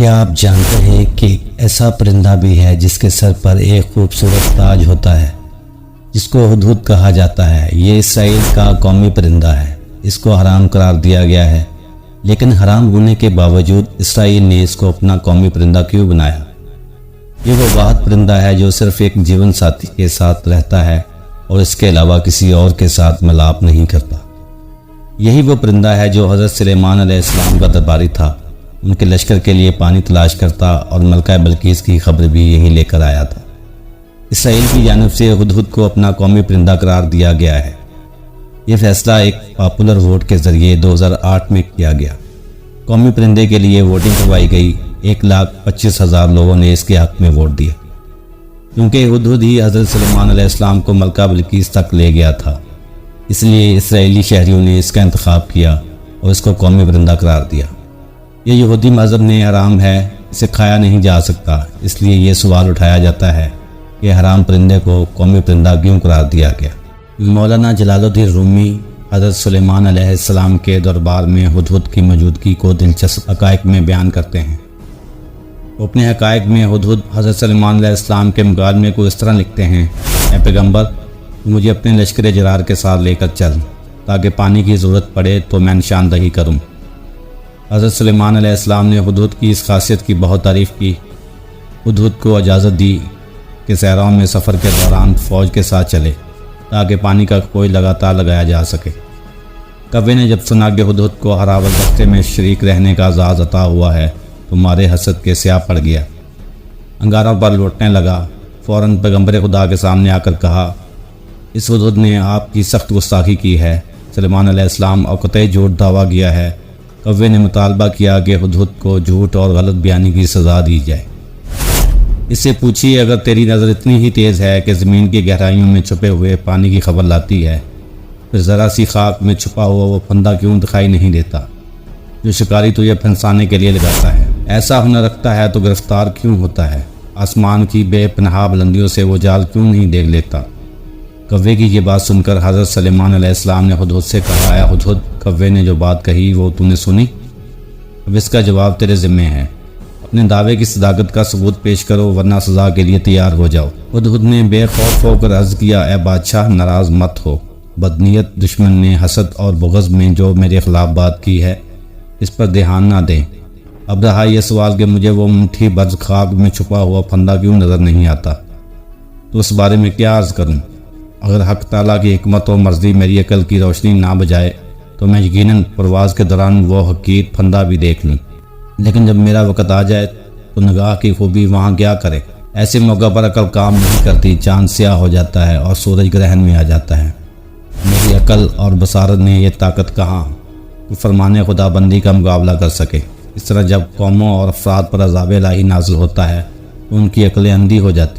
کیا آپ جانتے ہیں کہ ایک ایسا پرندہ بھی ہے جس کے سر پر ایک خوبصورت تاج ہوتا ہے جس کو ہدہد کہا جاتا ہے؟ یہ اسرائیل کا قومی پرندہ ہے۔ اس کو حرام قرار دیا گیا ہے، لیکن حرام ہونے کے باوجود اسرائیل نے اس کو اپنا قومی پرندہ کیوں بنایا؟ یہ وہ واحد پرندہ ہے جو صرف ایک جیون ساتھی کے ساتھ رہتا ہے اور اس کے علاوہ کسی اور کے ساتھ ملاپ نہیں کرتا۔ یہی وہ پرندہ ہے جو حضرت سلیمان علیہ السلام کا درباری تھا، ان کے لشکر کے لیے پانی تلاش کرتا اور ملکہ بلقیس کی خبر بھی یہی لے کر آیا تھا۔ اسرائیل کی جانب سے ہدہد کو اپنا قومی پرندہ قرار دیا گیا ہے۔ یہ فیصلہ ایک پاپولر ووٹ کے ذریعے 2008 میں کیا گیا۔ قومی پرندے کے لیے ووٹنگ کروائی گئی، 1,25,000 لوگوں نے اس کے حق میں ووٹ دیا۔ کیونکہ ہدہد ہی حضرت سلیمان علیہ السلام کو ملکہ بلقیس تک لے گیا تھا، اس لیے اسرائیلی شہریوں نے اس کا انتخاب کیا اور اس کو قومی پرندہ قرار دیا۔ یہ یہودی مذہب نے حرام ہے، اسے کھایا نہیں جا سکتا، اس لیے یہ سوال اٹھایا جاتا ہے کہ حرام پرندے کو قومی پرندہ کیوں قرار دیا گیا؟ مولانا جلال الدین رومی حضرت سلیمان علیہ السلام کے دربار میں ہدہد کی موجودگی کو دلچسپ حقائق میں بیان کرتے ہیں۔ وہ اپنے حقائق میں ہدہد حضرت سلیمان علیہ السلام کے مقابلے کو اس طرح لکھتے ہیں: اے پیغمبر، مجھے اپنے لشکر جرار کے ساتھ لے کر چل، تاکہ پانی کی ضرورت پڑے تو میں نشاندہی کروں۔ حضرت سلیمان علیہ السلام نے ہدہد کی اس خاصیت کی بہت تعریف کی۔ ہدہد کو اجازت دی کہ صحراؤں میں سفر کے دوران فوج کے ساتھ چلے تاکہ پانی کا کوئی لگاتار لگایا جا سکے۔ کوے نے جب سنا کہ ہدہد کو ہراول راستے میں شریک رہنے کا اعزاز عطا ہوا ہے تو مارے حسد کے سیاہ پڑ گیا، انگاروں پر لوٹنے لگا۔ فوراً پیغمبر خدا کے سامنے آ کر کہا: اس ہدہد نے آپ کی سخت گستاخی کی ہے۔ سلیمان علیہ السلام اور قطعی جھوٹ دعویٰ کیا ہے۔ کوے نے مطالبہ کیا کہ ہدہد کو جھوٹ اور غلط بیانی کی سزا دی جائے۔ اس سے پوچھیے، اگر تیری نظر اتنی ہی تیز ہے کہ زمین کی گہرائیوں میں چھپے ہوئے پانی کی خبر لاتی ہے، پھر ذرا سی خاک میں چھپا ہوا وہ پھندا کیوں دکھائی نہیں دیتا جو شکاری تجھے پھنسانے کے لیے لگاتا ہے؟ ایسا ہنر رکھتا ہے تو گرفتار کیوں ہوتا ہے؟ آسمان کی بے پناہ بلندیوں سے وہ جال کیوں نہیں دیکھ لیتا؟ کوے کی یہ بات سن کر حضرت سلیمان علیہ السلام نے ہدہد سے کہا: اے ہدہد، کوے نے جو بات کہی وہ تو نے سنی؟ اب اس کا جواب تیرے ذمہ ہے۔ اپنے دعوے کی صداقت کا ثبوت پیش کرو، ورنہ سزا کے لیے تیار ہو جاؤ۔ ہدہد نے بے خوف ہو کر عرض کیا: اے بادشاہ، ناراض مت ہو۔ بدنیت دشمن نے حسد اور بغض میں جو میرے خلاف بات کی ہے، اس پر دھیان نہ دیں۔ اب رہا یہ سوال کہ مجھے وہ منٹھی برز خاک میں چھپا ہوا پھندا کیوں نظر نہیں آتا، تو اس بارے میں کیا عرض کروں؟ اگر حق تعالیٰ کی حکمت و مرضی میری عقل کی روشنی نہ بجائے تو میں یقیناً پرواز کے دوران وہ حقیر پھندا بھی دیکھ لوں، لیکن جب میرا وقت آ جائے تو نگاہ کی خوبی وہاں کیا کرے؟ ایسے موقع پر عقل کام نہیں کرتی، چاند سیاہ ہو جاتا ہے اور سورج گرہن میں آ جاتا ہے۔ میری عقل اور بصارت نے یہ طاقت کہاں کہ فرمان خدا بندی کا مقابلہ کر سکے۔ اس طرح جب قوموں اور افراد پر عذاب الہی نازل ہوتا ہے تو ان کی عقلیں اندھی ہو جاتی